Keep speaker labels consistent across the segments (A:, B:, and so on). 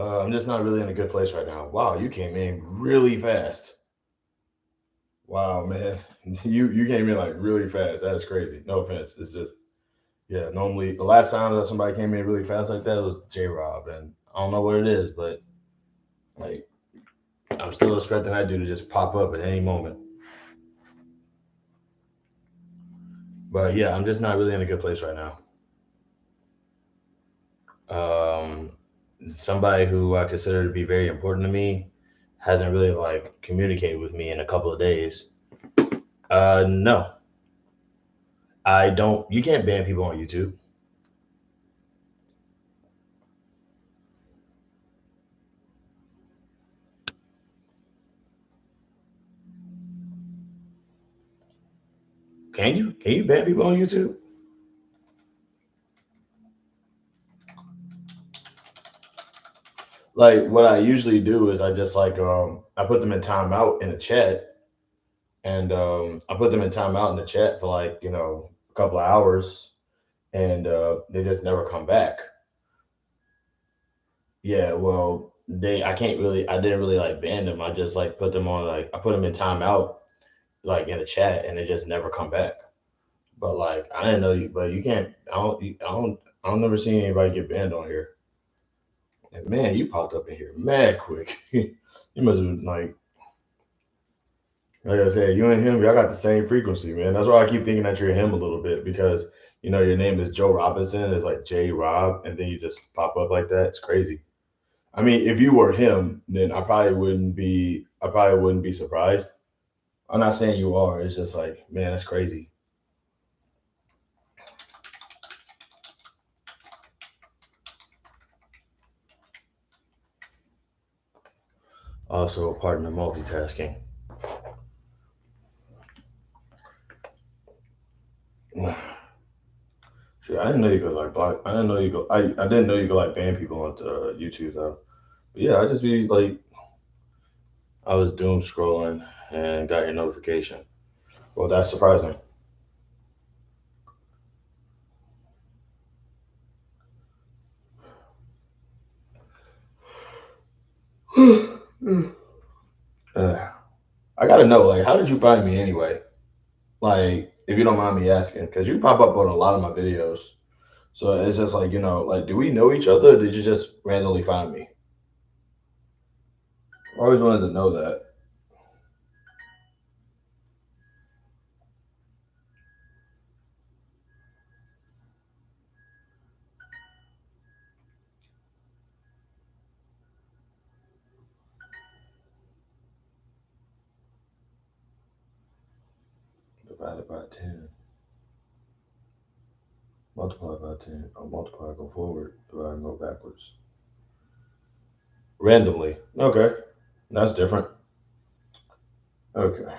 A: I'm just not really in a good place right now. Wow, you came in really fast. Wow, man, you came in like really fast. That's crazy. No offense. It's just yeah. Normally, the last time that somebody came in really fast like that was J Rob, and I don't know what it is, but like I'm still expecting that dude to just pop up at any moment. But yeah, I'm just not really in a good place right now. Um, Somebody who I consider to be very important to me hasn't really like communicated with me in a couple of days. No, I don't. You can't ban people on YouTube. Can you? Can you ban people on YouTube? Like what I usually do is I just like I put them in timeout in the chat, and I put them in timeout in the chat for like a couple of hours, and they just never come back. Yeah, well, I can't really I didn't really like ban them. I just like put them on like I put them in timeout like in the chat, and they just never come back. But like I didn't know you, but you can't. I don't never seen anybody get banned on here. And man, you popped up in here mad quick. You must have been like I said, you and him, y'all got the same frequency, man. That's why I keep thinking that you're him a little bit because your name is Joe Robinson. It's like J Rob, and then you just pop up like that. It's crazy. I mean, if you were him, then I probably wouldn't be. I probably wouldn't be surprised. I'm not saying you are. It's just like, man, that's crazy. Also, pardon the multitasking. Sure, I didn't know you could like block. I didn't know you could. I didn't know you could like ban people on YouTube though. But yeah, I just be like, I was doom scrolling and got your notification. Well, that's surprising. uh, I gotta know, like, how did you find me anyway? Like, if you don't mind me asking, because you pop up on a lot of my videos. So it's just like, like, do we know each other? Or did you just randomly find me? I always wanted to know that. Divided by 10. Multiply by 10. Or multiply, go forward. Divide and go backwards. Randomly. Okay. That's different. Okay.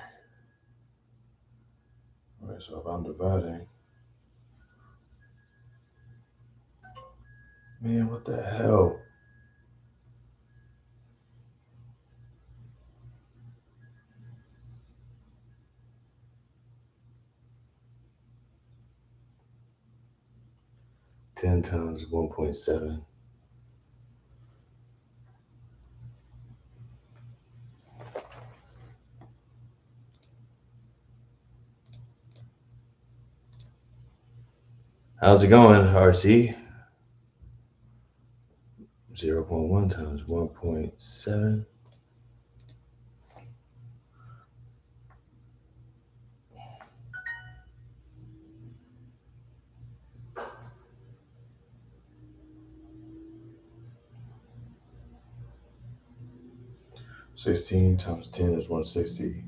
A: All right, so if I'm dividing, man, what the hell? 10 times 1.7. How's it going, RC? 0.1 times 1.7. 16 times 10 is 160.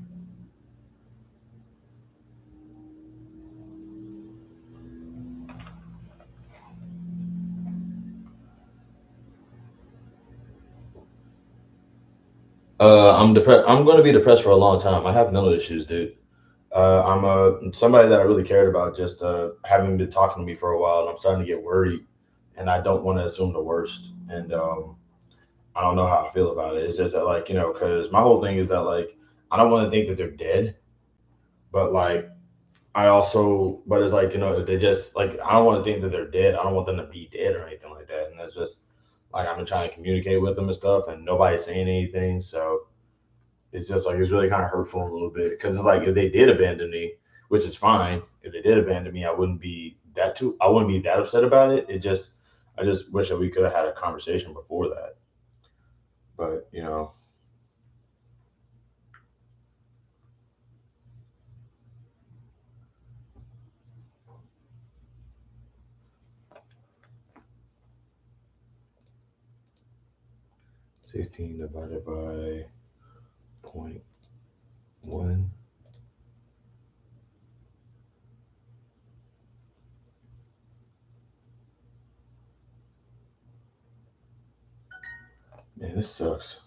A: I'm depressed. I'm going to be depressed for a long time. I have mental issues, dude. I'm somebody that I really cared about just having been talking to me for a while, and I'm starting to get worried, and I don't want to assume the worst, and I don't know how I feel about it. It's just that like because my whole thing is that like I don't want to think that they're dead, but like but it's like if they just like I don't want to think that they're dead. I don't want them to be dead or anything like that, and that's just Like I've been trying to communicate with them and stuff, and nobody's saying anything. So it's just like it's really kind of hurtful a little bit because it's like if they did abandon me, which is fine. If they did abandon me, I wouldn't be that too. I wouldn't be that upset about it. I just wish that we could have had a conversation before that. But 16 divided by point one. Man, this sucks.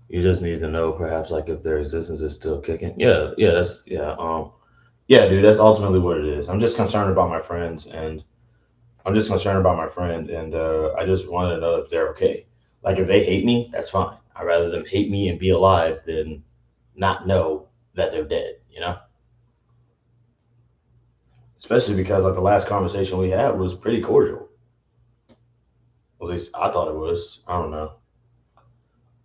A: You just need to know perhaps like if their existence is still kicking. Yeah, yeah, yeah, dude, that's ultimately what it is. I'm just concerned about my friends and I'm just concerned about my friend and I just want to know if they're okay. Like if they hate me, that's fine. I'd rather them hate me and be alive than not know that they're dead, you know? Especially because like the last conversation we had was pretty cordial. At least I thought it was. I don't know.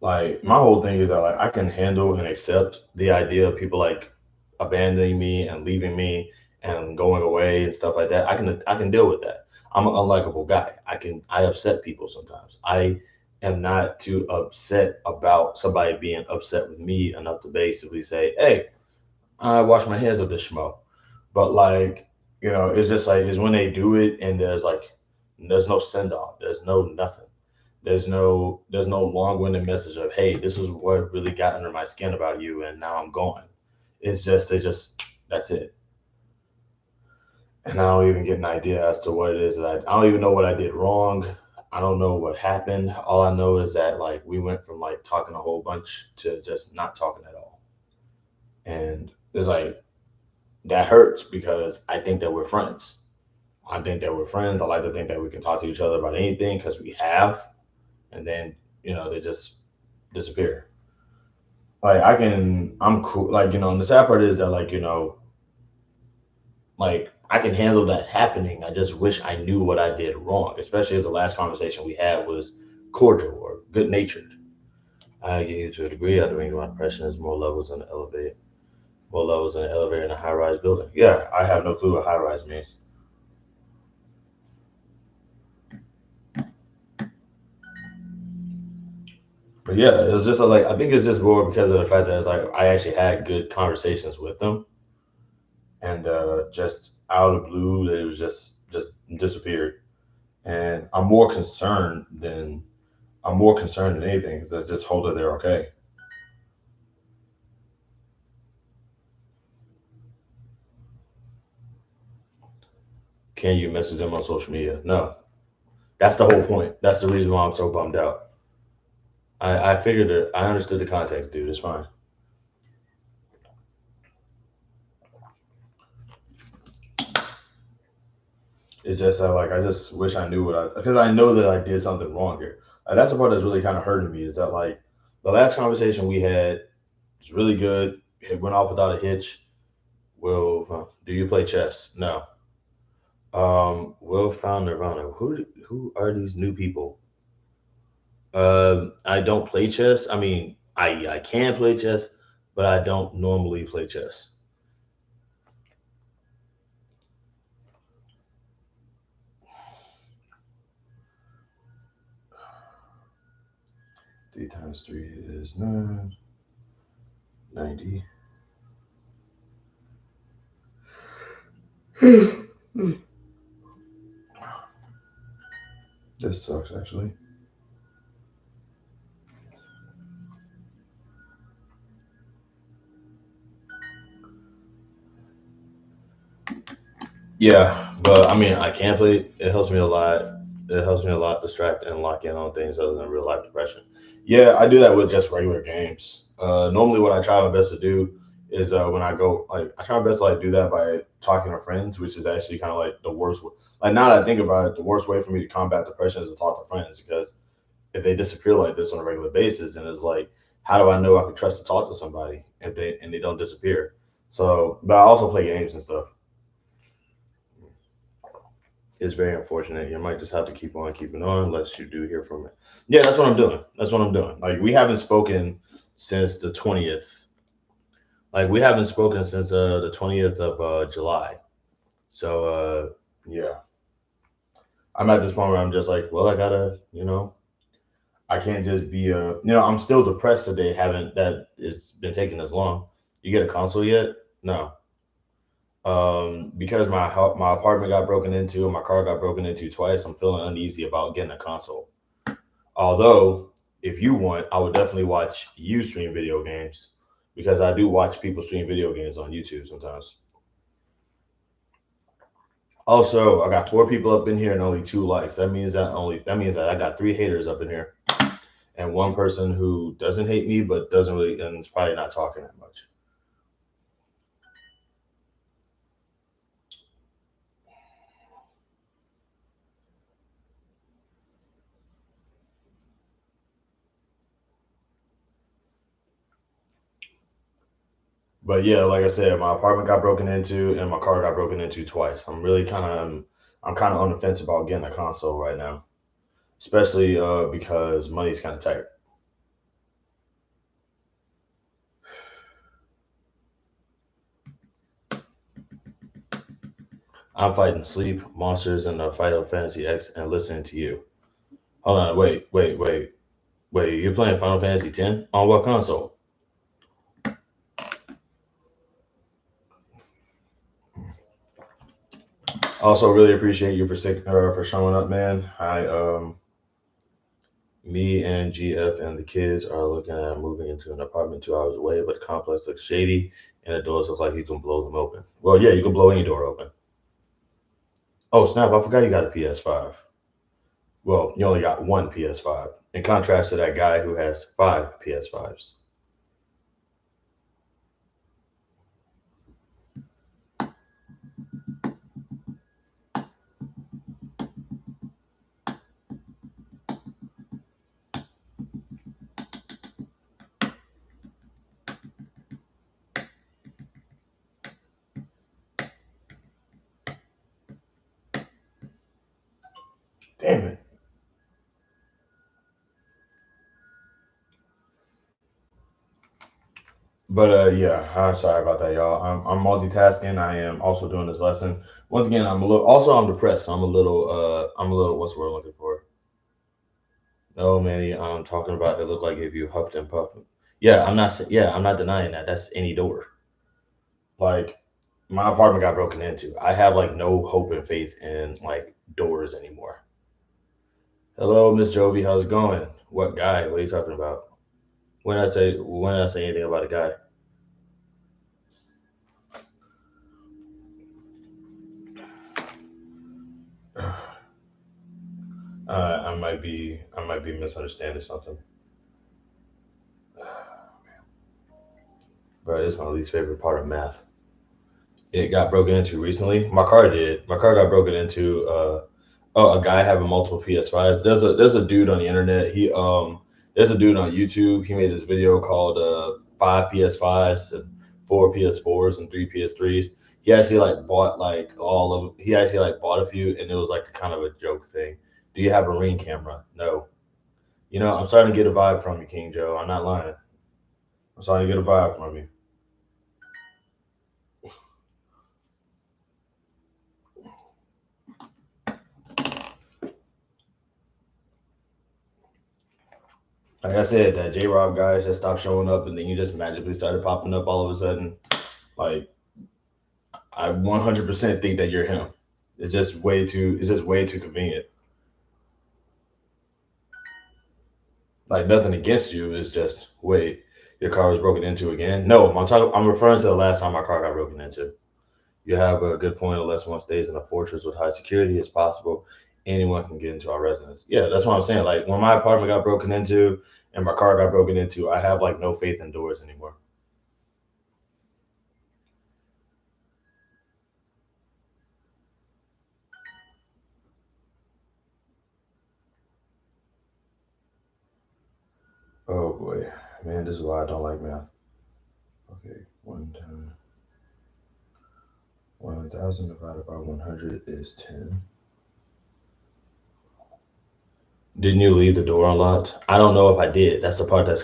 A: Like my whole thing is that like I can handle and accept the idea of people like abandoning me and leaving me and going away and stuff like that. I can deal with that. I'm an unlikable guy. I upset people sometimes. I am not too upset about somebody being upset with me enough to basically say, "Hey, I wash my hands of this schmo." But like, it's just like it's when they do it and there's no send off. There's no nothing. There's no long-winded message of, hey, this is what really got under my skin about you and now I'm going. It's just they just that's it. And I don't even get an idea as to what it is I don't even know what I did wrong. I don't know what happened. All I know is that like we went from like talking a whole bunch to just not talking at all. And it's like that hurts because I think that we're friends. I think that we're friends. I like to think that we can talk to each other about anything because we have, and then they just disappear. Like I'm cool. Like and the sad part is that like I can handle that happening. I just wish I knew what I did wrong, especially if the last conversation we had was cordial or good natured. I get you to a degree. I think my impression is more levels in the elevator, more levels in the elevator in a high rise building. Yeah, I have no clue what high rise means. But yeah, it was just like I think it's just more because of the fact that it's like I actually had good conversations with them, and just out of the blue, it was just disappeared. And I'm more concerned than anything because I just hope that they're okay. Can you message them on social media? No, that's the whole point. That's the reason why I'm so bummed out. I figured it. I understood the context, dude. It's fine. It's just that like I just wish I knew what I because I know that I did something wrong here. That's the part that's really kind of hurting me is that like the last conversation we had was really good. It went off without a hitch. Will, do you play chess? No. Will found Nirvana. Who are these new people? I don't play chess. I mean, I can play chess, but I don't normally play chess. 3 times 3 is 90. This sucks actually. Yeah, but I mean, I can play. It helps me a lot. It helps me a lot distract and lock in on things other than real life depression. Yeah, I do that with just regular games. Normally, what I try my best to do is when I go, like, I try my best to like do that by talking to friends, which is actually kind of like the worst. Like now that I think about it, the worst way for me to combat depression is to talk to friends because if they disappear like this on a regular basis, and it's like, how do I know I can trust to talk to somebody if they don't disappear? So, but I also play games and stuff. It's very unfortunate. You might just have to keep on keeping on unless you do hear from it. Yeah, that's what I'm doing. That's what I'm doing. Like we haven't spoken since the 20th. Like we haven't spoken since the 20th of July. So yeah, I'm at this point where I'm just like, well, I gotta, I can't just be I'm still depressed that they haven't that it's been taking this long. You get a console yet? No. Because my apartment got broken into and my car got broken into twice, I'm feeling uneasy about getting a console. Although, if you want, I would definitely watch you stream video games because I do watch people stream video games on YouTube sometimes. Also, I got four people up in here and only two likes. That means that I got three haters up in here and one person who doesn't hate me but doesn't really and is probably not talking that much. But yeah, like I said, my apartment got broken into and my car got broken into twice. I'm kind of on the fence about getting a console right now, especially because money's kind of tight. I'm fighting sleep, monsters, and Final Fantasy X, and listening to you. Hold on, wait. You're playing Final Fantasy X on what console? Also, really appreciate you for showing up, man. Me and GF and the kids are looking at moving into an apartment 2 hours away, but the complex looks shady, and the doors look like you can blow them open. Well, yeah, you can blow any door open. Oh snap! I forgot you got a PS5. Well, you only got one PS5. In contrast to that guy who has five PS5s. Damn it! But yeah, I'm sorry about that, y'all. I'm multitasking. I am also doing this lesson. Once again, I'm a little. Also, I'm depressed. So I'm a little. I'm a little. What's the word I'm looking for? No, Manny. I'm talking about. It looked like if you huffed and puffed. Yeah, Yeah, I'm not denying that. That's any door. Like my apartment got broken into. I have like no hope and faith in like doors anymore. Hello, Miss Jovi. How's it going? What guy? What are you talking about? When I say anything about a guy? I might be misunderstanding something. Bro, this is my least favorite part of math. It got broken into recently. My car did. My car got broken into. Oh, a guy having multiple PS5s. There's a dude on the internet. There's a dude on YouTube. He made this video called five PS5s and four PS4s and three PS3s. He actually like bought like all of. He actually like bought a few, and it was like a kind of a joke thing. Do you have a Ring camera? No. I'm starting to get a vibe from you, King Joe. I'm not lying. I'm starting to get a vibe from you. Like I said, that J Rob guys just stopped showing up, and then you just magically started popping up all of a sudden. Like I 100% think that you're him. It's just way too. It's just way too convenient. Like nothing against you. It's just wait, your car was broken into again. No, I'm talking. I'm referring to the last time my car got broken into. You have a good point. Unless one stays in a fortress with high security, it's possible anyone can get into our residence. Yeah, that's what I'm saying. Like when my apartment got broken into and my car got broken into, I have like no faith in doors anymore. Oh boy, man, this is why I don't like math. Okay, 1,000 divided by 100 is 10. Didn't you leave the door unlocked? I don't know if I did. That's the part that's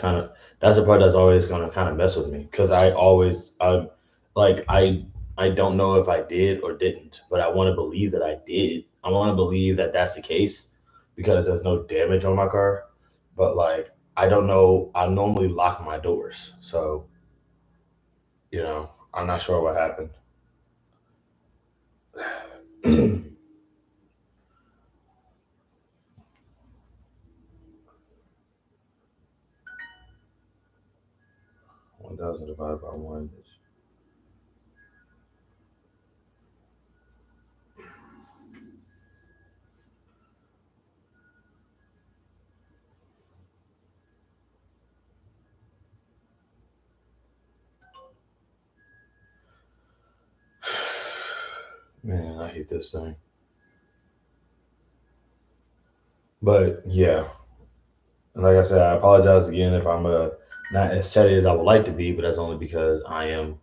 A: always gonna kind of mess with me because like I don't know if I did or didn't, but I want to believe that I did. I want to believe that that's the case because there's no damage on my car. But like I don't know. I normally lock my doors, so I'm not sure what happened. 1,000 divided by one. Man, I hate this thing. But yeah, and like I said, I apologize again if I'm not as chatty as I would like to be, but that's only because I am,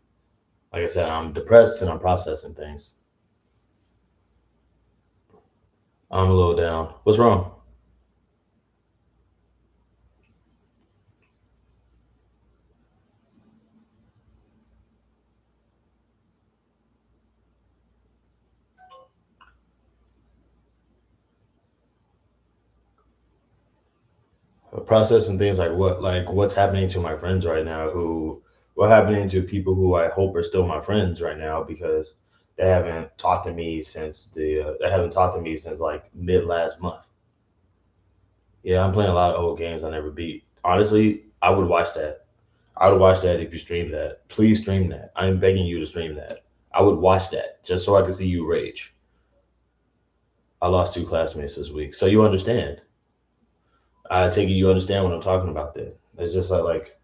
A: like I said, I'm depressed and I'm processing things. I'm a little down. What's wrong? Processing things like what? Like what's happening to my friends right now? What happening to people who I hope are still my friends right now because they haven't talked to me since like mid last month. Yeah, I'm playing a lot of old games I never beat. Honestly, I would watch that. I would watch that if you stream that. Please stream that. I'm begging you to stream that. I would watch that just so I could see you rage. I lost two classmates this week, so you understand. I take it you understand what I'm talking about. Then it's just like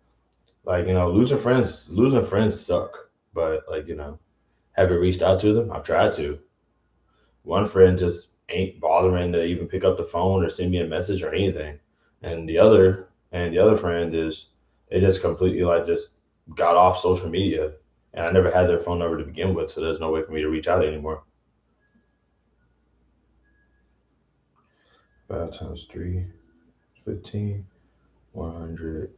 A: losing friends suck. But have you reached out to them? I've tried to. One friend just ain't bothering to even pick up the phone or send me a message or anything, and the other friend is they just completely like just got off social media, and I never had their phone number to begin with, so there's no way for me to reach out anymore. 5 times 3, 15, 100.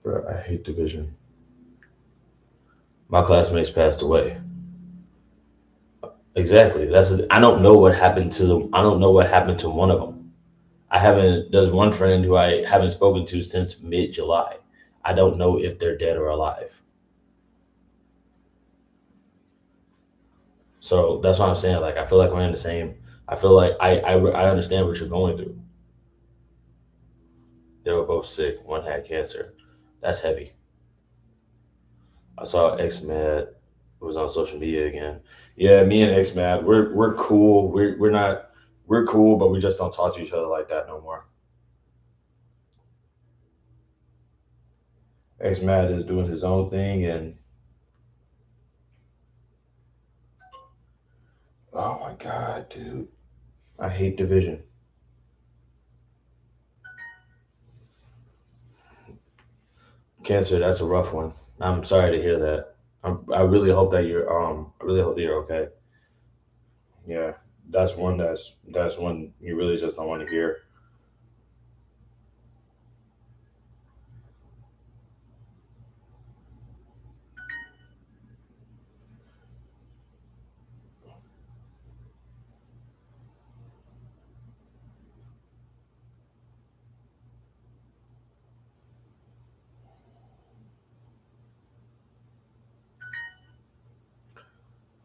A: Bro, I hate division. My classmates passed away. Exactly. I don't know what happened to them. I don't know what happened to one of them. I haven't. There's one friend who I haven't spoken to since mid July. I don't know if they're dead or alive. So that's what I'm saying. Like I feel like we're in the same. I feel like I understand what you're going through. They were both sick. One had cancer. That's heavy. I saw X Mad was on social media again. Yeah, me and X Mad, we're cool. We're not we're cool, but we just don't talk to each other like that no more. X Mad is doing his own thing, and oh my god, dude, I hate division. Cancer, that's a rough one. I'm sorry to hear that. I really hope that I really hope that you're okay. Yeah, that's one you really just don't want to hear.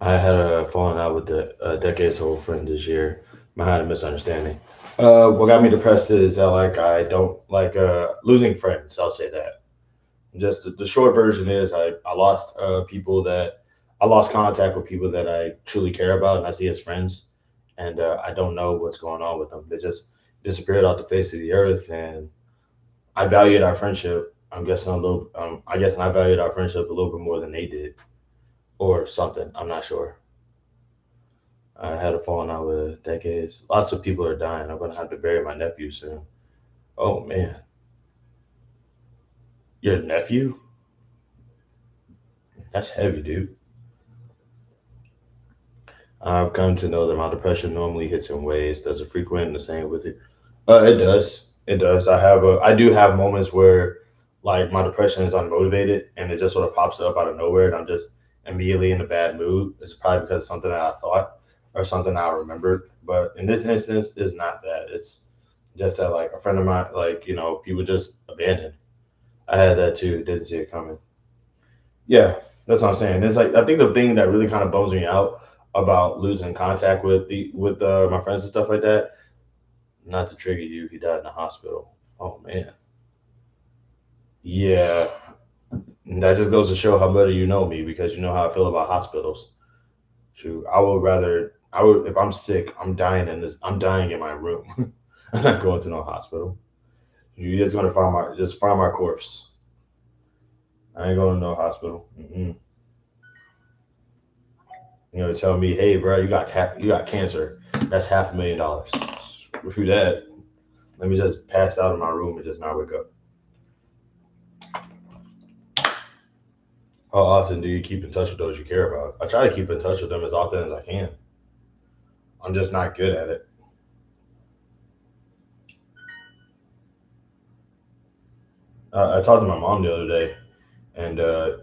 A: I had a falling out with a decades old friend this year. I had a misunderstanding. What got me depressed is that like I don't like losing friends. I'll say that. Just the short version is I lost people that I lost contact with people that I truly care about and I see as friends, and I don't know what's going on with them. They just disappeared off the face of the earth, and I valued our friendship. I'm guessing a little. I guess I valued our friendship a little bit more than they did, or something. I'm not sure. I had a falling out with decades. Lots of people are dying. I'm gonna have to bury my nephew soon. Oh man, your nephew? That's heavy, dude. I've come to know that my depression normally hits in waves. Does it frequent the same with it? It does. It does. I do have moments where like my depression is unmotivated and it just sort of pops up out of nowhere and I'm just immediately in a bad mood. It's probably because of something that I thought or something I remembered. But in this instance, it's not that. It's just that like a friend of mine, like, people just abandoned. I had that too. Didn't see it coming. Yeah, that's what I'm saying. It's like I think the thing that really kind of bums me out about losing contact with my friends and stuff like that. Not to trigger you, he died in the hospital. Oh man, yeah. That just goes to show how better you know me because you know how I feel about hospitals. True. I would if I'm sick, I'm dying in my room. I'm not going to no hospital. You're just gonna find my corpse. I ain't going to no hospital. Tell me, hey, bro, you got cancer. That's $500,000. Through that, let me just pass out in my room and just not wake up. How often do you keep in touch with those you care about? I try to keep in touch with them as often as I can. I'm just not good at it. I talked to my mom the other day, and like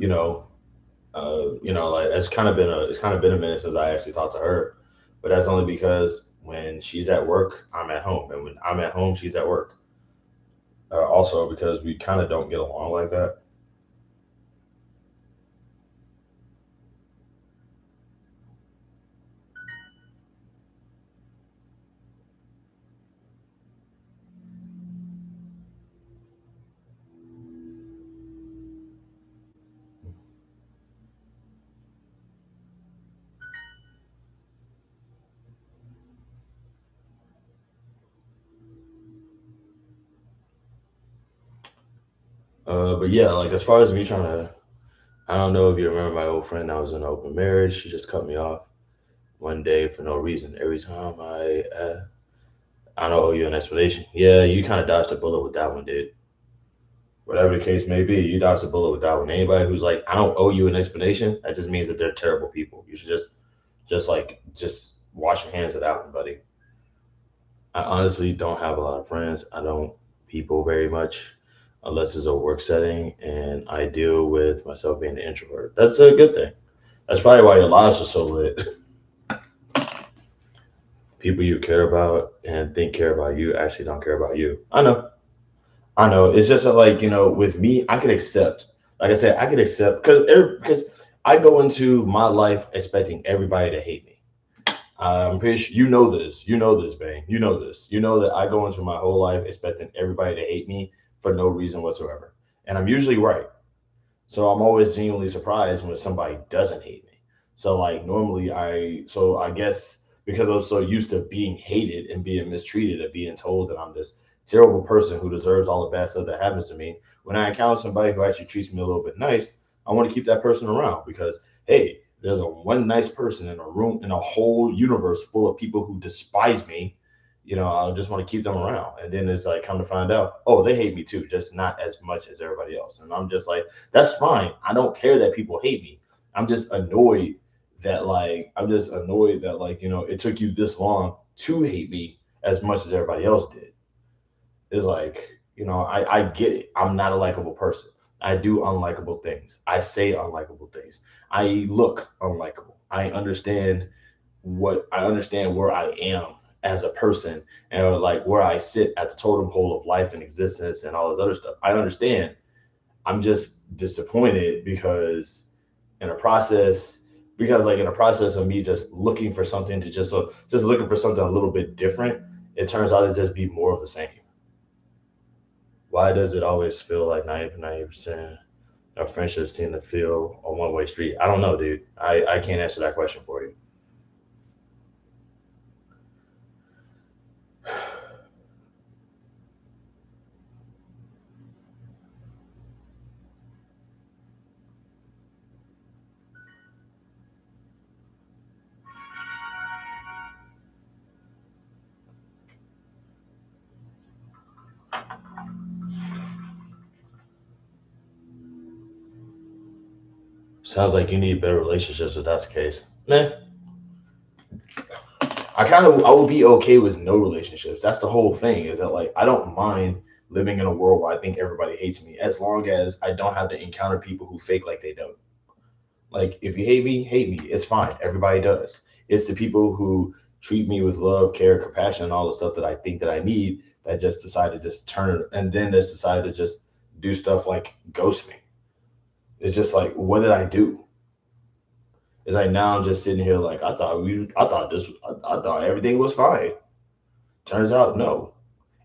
A: it's kind of been a minute since I actually talked to her, but that's only because when she's at work, I'm at home, and when I'm at home, she's at work. Also, because we kind of don't get along like that. But yeah, like as far as me trying to, I don't know if you remember my old friend that was in an open marriage. She just cut me off one day for no reason. Every time I don't owe you an explanation. Yeah, you kind of dodged a bullet with that one, dude. Whatever the case may be, you dodged a bullet with that one. Anybody who's like, I don't owe you an explanation, that just means that they're terrible people. You should just wash your hands of that one, buddy. I honestly don't have a lot of friends. I don't people very much unless it's a work setting, and I deal with myself being an introvert. That's a good thing. That's probably why your lives are so lit. People you care about and think care about you actually don't care about you. I know. I know. It's just that, like, with me, I could accept. Like I said, I could accept because I go into my life expecting everybody to hate me. I'm pretty sure you know this. You know this, Bane. You know this. You know that I go into my whole life expecting everybody to hate me for no reason whatsoever, and I'm usually right. So I'm always genuinely surprised when somebody doesn't hate me. So like normally I guess because I'm so used to being hated and being mistreated and being told that I'm this terrible person who deserves all the bad stuff that happens to me, when I encounter somebody who actually treats me a little bit nice, I want to keep that person around because hey, there's a one nice person in a room in a whole universe full of people who despise me. I just want to keep them around. And then it's like come to find out, oh, they hate me too, just not as much as everybody else. And I'm just like, that's fine. I don't care that people hate me. I'm just annoyed that like, it took you this long to hate me as much as everybody else did. It's like, I get it. I'm not a likable person. I do unlikable things. I say unlikable things. I look unlikable. I understand where I am as a person and like where I sit at the totem pole of life and existence and all this other stuff. I understand. I'm just disappointed in a process in a process of me just looking for something to just looking for something a little bit different, it turns out to just be more of the same. Why does it always feel like 90% of friendships seem to feel a one way street? I don't know, dude. I can't answer that question for you. Sounds like you need better relationships if that's the case. Nah, I will be okay with no relationships. That's the whole thing. Is that like I don't mind living in a world where I think everybody hates me, as long as I don't have to encounter people who fake like they don't. Like if you hate me. It's fine. Everybody does. It's the people who treat me with love, care, compassion, and all the stuff that I think that I need that just decide to just turn it, and then just decide to just do stuff like ghost me. It's just like, what did I do? It's like now I'm just sitting here like I thought everything was fine. Turns out no.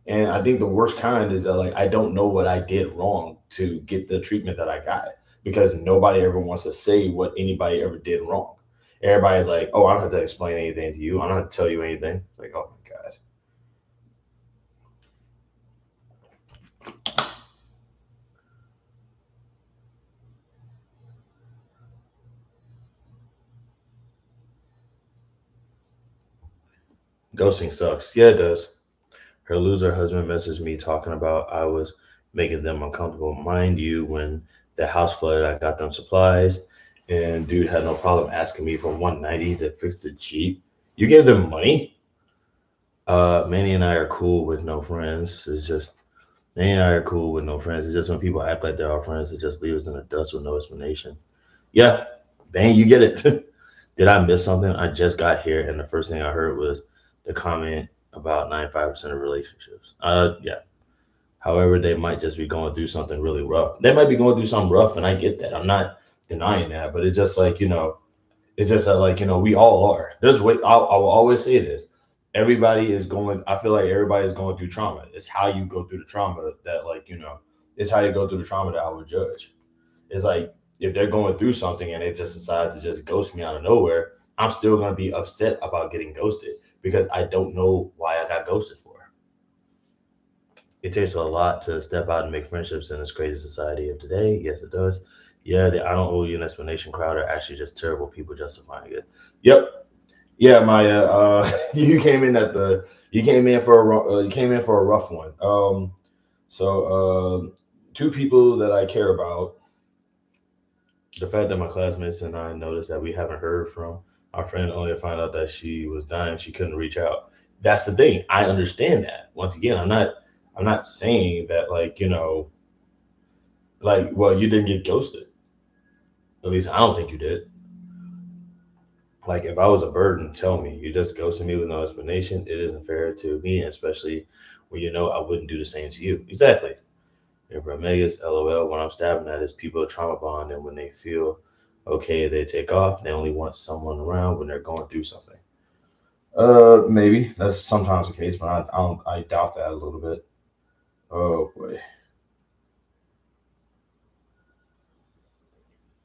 A: And I think the worst kind is that like I don't know what I did wrong to get the treatment that I got, because nobody ever wants to say what anybody ever did wrong. Everybody's like, "Oh, I don't have to explain anything to you. I don't have to tell you anything." It's like, "Oh my god, ghosting sucks." Yeah, it does. Her loser husband messaged me talking about I was making them uncomfortable. Mind you, when the house flooded, I got them supplies, and dude had no problem asking me for 190 to fix the Jeep. You gave them money? Manny and I are cool with no friends. It's just Manny and I are cool with no friends. It's just when people act like they're our friends, it just leaves us in the dust with no explanation. Yeah, dang, you get it. Did I miss something? I just got here, and the first thing I heard was the comment about 95% of relationships. Yeah. However, they might just be going through something really rough. They might be going through something rough, and I get that. I'm not denying that, but it's just like, it's just that, like, we all are. There's way. I will always say this. Everybody is going. I feel like everybody is going through trauma. It's how you go through the trauma that, like, it's how you go through the trauma that I would judge. It's like if they're going through something and they just decide to just ghost me out of nowhere, I'm still gonna be upset about getting ghosted because I don't know why I got ghosted for. It takes a lot to step out and make friendships in this crazy society of today. Yes, it does. Yeah, the I don't owe you an explanation crowd are actually just terrible people justifying it. Yep. Yeah, Maya. You came in for you came in for a rough one. So two people that I care about. The fact that my classmates and I noticed that we haven't heard from our friend, only to find out that she was dying, she couldn't reach out. That's the thing. I understand that. Once again, I'm not saying that, like, like, well, you didn't get ghosted. At least I don't think you did. Like, if I was a burden, tell me. You just ghosted me with no explanation. It isn't fair to me, especially when you know I wouldn't do the same to you. Exactly. And for Megas, LOL, what I'm stabbing at is people trauma bond, and when they feel okay, they take off. They only want someone around when they're going through something. Maybe that's sometimes the case, but I doubt that a little bit. Oh boy.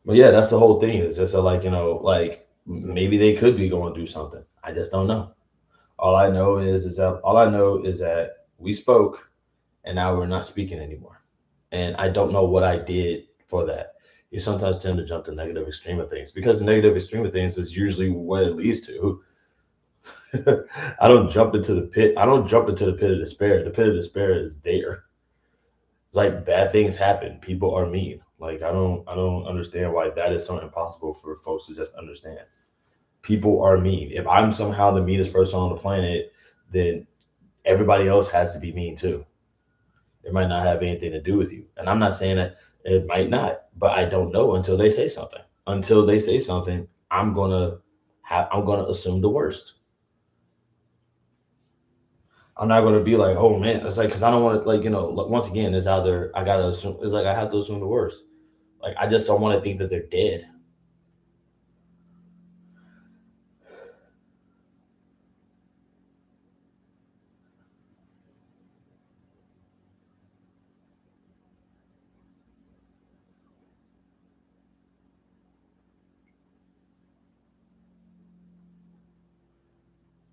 A: But yeah, that's the whole thing. It's just that, like, like maybe they could be going through something. I just don't know. All I know is that we spoke, and now we're not speaking anymore. And I don't know what I did for that. You sometimes tend to jump to negative extreme of things because the negative extreme of things is usually what it leads to. I don't jump into the pit. I don't jump into the pit of despair. The pit of despair is there. It's like bad things happen. People are mean. Like I don't understand why that is so impossible for folks to just understand. People are mean. If I'm somehow the meanest person on the planet, then everybody else has to be mean too. It might not have anything to do with you. And I'm not saying that it might not, but I don't know until they say something. Until they say something, I'm gonna assume the worst. I'm not gonna be like, oh man, it's like because I don't want to, like, once again, it's either I gotta assume, it's like I have to assume the worst. Like I just don't want to think that they're dead.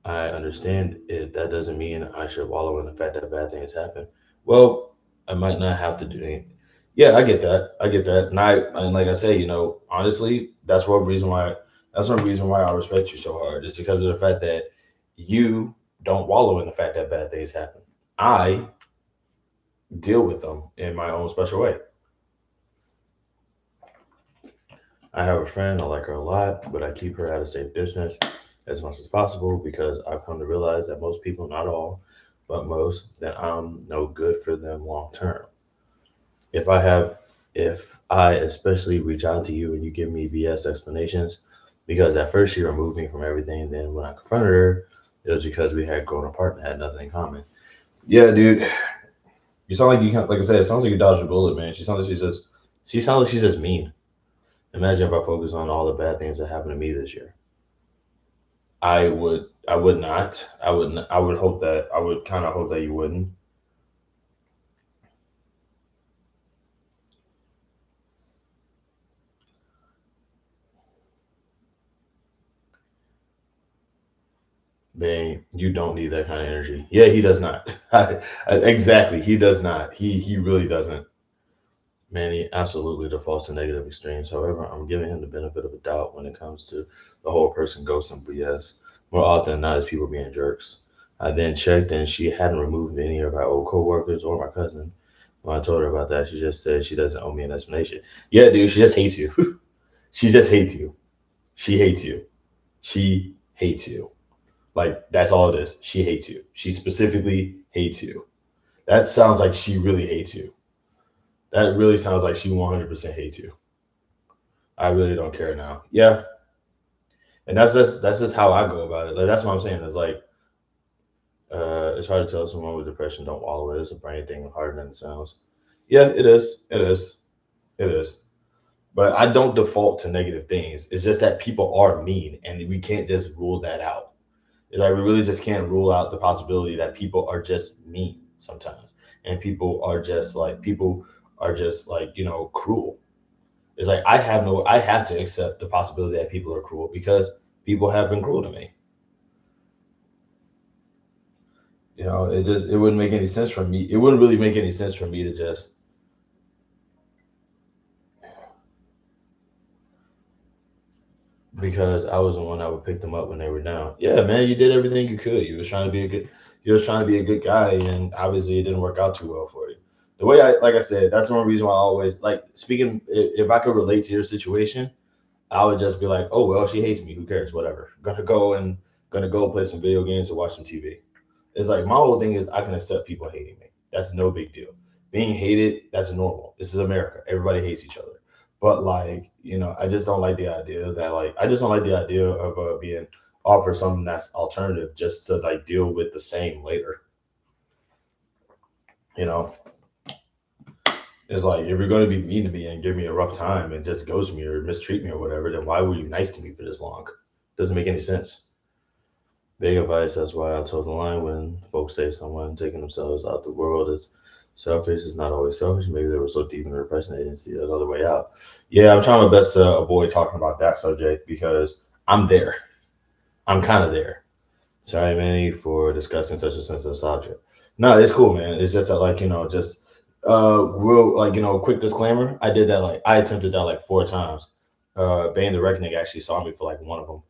A: I understand it. That doesn't mean I should wallow in the fact that bad things happen. Well, I might not have to do it. Yeah, I get that. I get that. And like I say, honestly, that's one reason why I respect you so hard. It's because of the fact that you don't wallow in the fact that bad things happen. I deal with them in my own special way. I have a friend, I like her a lot, but I keep her at a safe distance. as much as possible because I've come to realize that most people, not all, but most, that I'm no good for them long term. If I have, if I especially reach out to you and you give me BS explanations, because at first she removed me from everything, then when I confronted her, it was because we had grown apart and had nothing in common. Yeah, dude, you sound like you can't. Like I said, it sounds like you dodged a bullet, man. She sounds like she's just mean. Imagine if I focus on all the bad things that happened to me this year. I would not. I would hope that. I would kind of hope that you wouldn't. Man, you don't need that kind of energy. Yeah, he does not. Exactly, he does not. He really doesn't. Man, he absolutely defaults to negative extremes. However, I'm giving him the benefit of a doubt when it comes to the whole person ghosting BS. More often than not, it's people being jerks. I then checked and she hadn't removed any of our old coworkers or my cousin. When I told her about that, she just said she doesn't owe me an explanation. Yeah, dude, she just hates you. She just hates you. She hates you. She hates you. Like that's all it is. She hates you. She specifically hates you. That sounds like she really hates you. That really sounds like she 100% hates you. I really don't care now. Yeah, and that's just how I go about it. Like that's what I'm saying. It's like it's hard to tell someone with depression don't wallow in it. It's a brain thing harder than it sounds. Yeah, it is. It is. It is. But I don't default to negative things. It's just that people are mean, and we can't just rule that out. It's like we really just can't rule out the possibility that people are just mean sometimes, and people are just like cruel. It's like I have to accept the possibility that people are cruel because people have been cruel to me. It wouldn't make any sense for me. It wouldn't really make any sense for me to just because I was the one that would pick them up when they were down. Yeah, man, you did everything you could. You was trying to be a good guy, and obviously it didn't work out too well for you. The way like I said, that's one reason why I always like speaking. If I could relate to your situation, I would just be like, oh well, she hates me. Who cares? Whatever. Gonna go play some video games or watch some TV. It's like my whole thing is I can accept people hating me. That's no big deal. Being hated, that's normal. This is America. Everybody hates each other. But like, I just don't like the idea that I just don't like the idea of being offered something that's alternative just to like deal with the same later. You know, it's like if you're gonna be mean to me and give me a rough time and just ghost me or mistreat me or whatever, then why were you nice to me for this long? Doesn't make any sense. Big advice. That's why I told the line when folks say someone taking themselves out the world is selfish. It's not always selfish. Maybe they were so deep in their depression they didn't see another way out. Yeah, I'm trying my best to avoid talking about that subject because I'm there. I'm kind of there. Sorry, Manny, for discussing such a sensitive subject. No, it's cool, man. It's just that, like, just real, like, quick disclaimer. I did that, like, I attempted that like 4 times. Bane the Reckoning actually saw me for like one of them.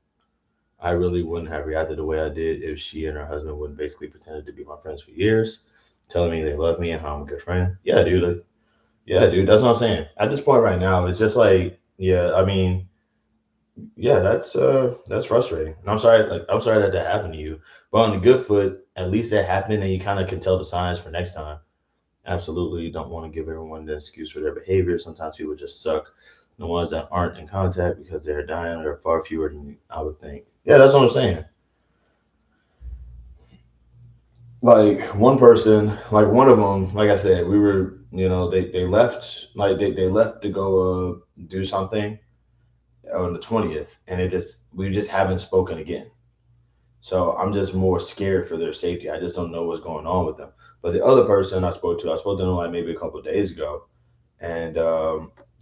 A: I really wouldn't have reacted the way I did if she and her husband wouldn't basically pretended to be my friends for years, telling me they love me and how I'm a good friend. Yeah, dude. Yeah, dude. That's what I'm saying. At this point right now, it's just like, yeah. I mean, yeah, that's frustrating. And I'm sorry that that happened to you. But on the good foot, at least that happened, and you kind of can tell the signs for next time. Absolutely, you don't want to give everyone the excuse for their behavior. Sometimes people just suck. The ones that aren't in contact because they're dying are far fewer than I would think. Yeah, that's what I'm saying. Like one person, like one of them, like I said, we were, they left, like they left to go do something on the 20th, and we just haven't spoken again. So I'm just more scared for their safety. I just don't know what's going on with them. But the other person I spoke to them like maybe a couple of days ago, and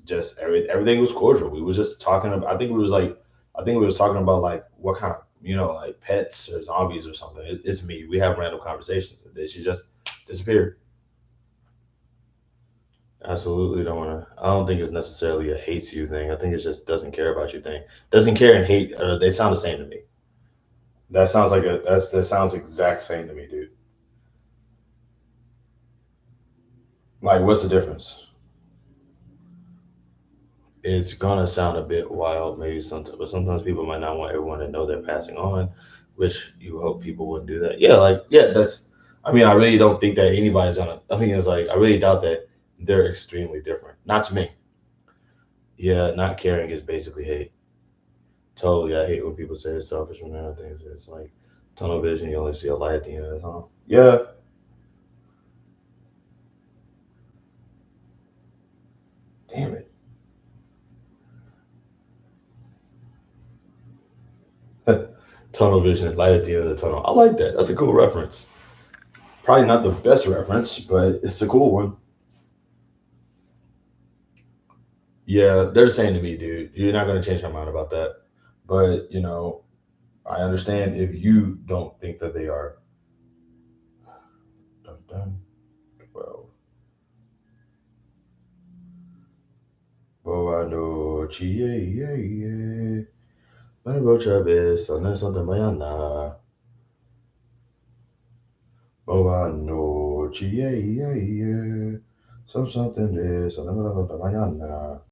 A: just everything was cordial. We was just talking about. I think we was talking about like what kind of like pets or zombies or something. It's me. We have random conversations, and then she just disappeared. Absolutely don't want to. I don't think it's necessarily a hates you thing. I think it just doesn't care about you thing. Doesn't care and hate. They sound the same to me. That sounds exact same to me, dude. Like, what's the difference? it's gonna sound a bit wild, maybe sometimes, but sometimes people might not want everyone to know they're passing on, which you hope people wouldn't do that. Yeah, like yeah, that's. I mean, I really don't think that anybody's gonna. I mean, it's like I really doubt that they're extremely different. Not to me. Yeah, not caring is basically hate. Totally, I hate when people say it's selfish when other things. It's like tunnel vision. You only see a light at the end of the tunnel. Yeah, damn it. Tunnel vision, light at the end of the tunnel. I like that. That's a cool reference. Probably not the best reference, but it's a cool one. Yeah, they're the same to me, dude. You're not gonna change my mind about that. But I understand if you don't think that they are. Dun, dun. Well, boa noite, yeah, yeah, yeah. Vai outra vez, só nessa da manhã. Boa noite, yeah, yeah, yeah. So something is, só nessa da manhã.